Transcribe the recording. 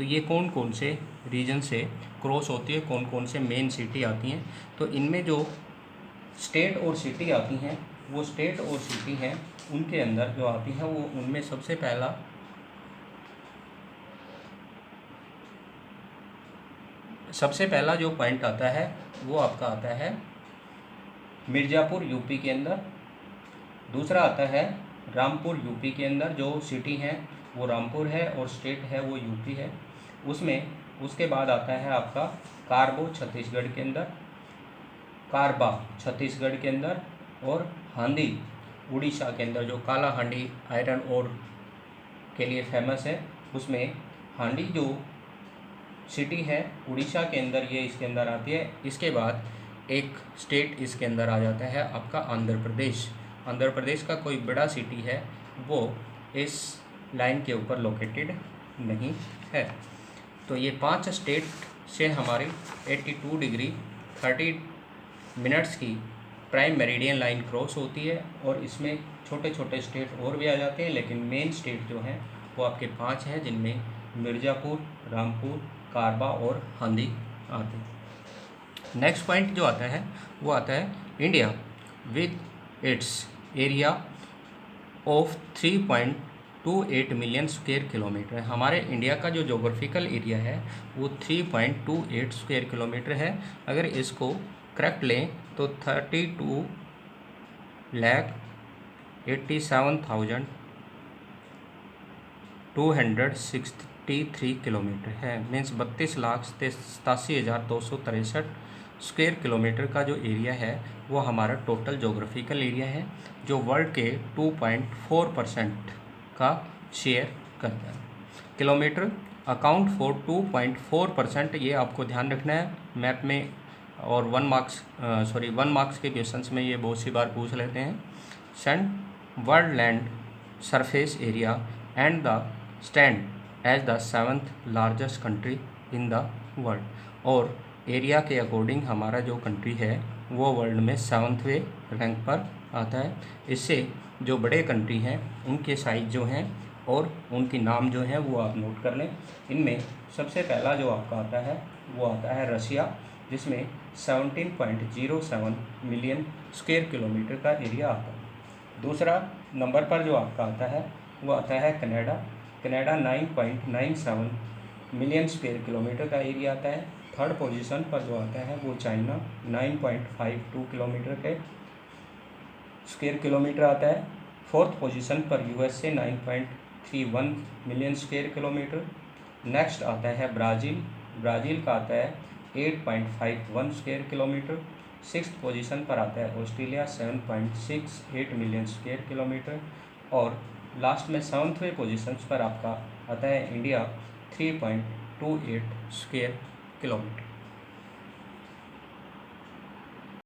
तो ये कौन कौन से रीजन से क्रॉस होती है, कौन कौन से मेन सिटी आती हैं। तो इनमें जो स्टेट और सिटी आती हैं, वो स्टेट और सिटी हैं उनके अंदर जो आती हैं वो उनमें सबसे पहला जो पॉइंट आता है वो आपका आता है मिर्ज़ापुर यूपी के अंदर। दूसरा आता है रामपुर यूपी के अंदर, जो सिटी है वो रामपुर है और स्टेट है वो यूपी है उसमें। उसके बाद आता है आपका कारबो छत्तीसगढ़ के अंदर, कारबा छत्तीसगढ़ के अंदर, और हांडी उड़ीसा के अंदर, जो काला हांडी आयरन ओर के लिए फेमस है उसमें हांडी जो सिटी है उड़ीसा के अंदर, ये इसके अंदर आती है। इसके बाद एक स्टेट इसके अंदर आ जाता है आपका आंध्र प्रदेश। आंध्र प्रदेश का कोई बड़ा सिटी है वो इस लाइन के ऊपर लोकेटेड नहीं है। तो ये 5 स्टेट से हमारी 82 डिग्री 30 मिनट्स की प्राइम मेरिडियन लाइन क्रॉस होती है, और इसमें छोटे छोटे स्टेट और भी आ जाते हैं, लेकिन मेन स्टेट जो हैं वो आपके 5 हैं, जिनमें मिर्ज़ापुर, रामपुर, कारबा और हांडी आते हैं। नेक्स्ट पॉइंट जो आता है वो आता है India with its area of 3.28 million square kilometre. हमारे इंडिया का जो जोग्राफिकल एरिया है वो 3.28 स्क्वायर किलोमीटर है। अगर इसको करेक्ट लें तो 32,87,263 किलोमीटर है। मीन्स 32,87,263 स्क्वायर किलोमीटर का जो एरिया है वो हमारा टोटल जोग्राफिकल एरिया है, जो वर्ल्ड के 2.4% का शेयर करता है। किलोमीटर अकाउंट फॉर 2.4%, ये आपको ध्यान रखना है मैप में, और 1 मार्क्स के क्वेश्चंस में ये बहुत सी बार पूछ लेते हैं। Send world land surface area and the stand as the 7th largest country in the world. और एरिया के अकॉर्डिंग हमारा जो कंट्री है वो वर्ल्ड में 7वें रैंक पर आता है। इससे जो बड़े कंट्री हैं उनके साइज जो हैं और उनकी नाम जो हैं वो आप नोट कर लें। इनमें सबसे पहला जो आपका आता है वो आता है रशिया, जिसमें 17.07 मिलियन स्क्वायर किलोमीटर का एरिया आता है। दूसरा नंबर पर जो आपका आता है वो आता है Canada. Canada 9.97 million square kilometre का एरिया आता है। थर्ड पोजीशन पर जो आता है वो चाइना 9.52 किलोमीटर के स्क्वायर किलोमीटर आता है। फोर्थ पोजीशन पर USA 9.31 million square kilometre. Next आता है ब्राज़ील। ब्राज़ील का आता है 8.51 स्क्वायर किलोमीटर। सिक्स्थ पोजीशन पर आता है ऑस्ट्रेलिया 7.68 मिलियन स्क्वायर किलोमीटर। और लास्ट में 7वें पोजीशन पर आपका आता है इंडिया 3.28 स्क्वायर किलोमीटर।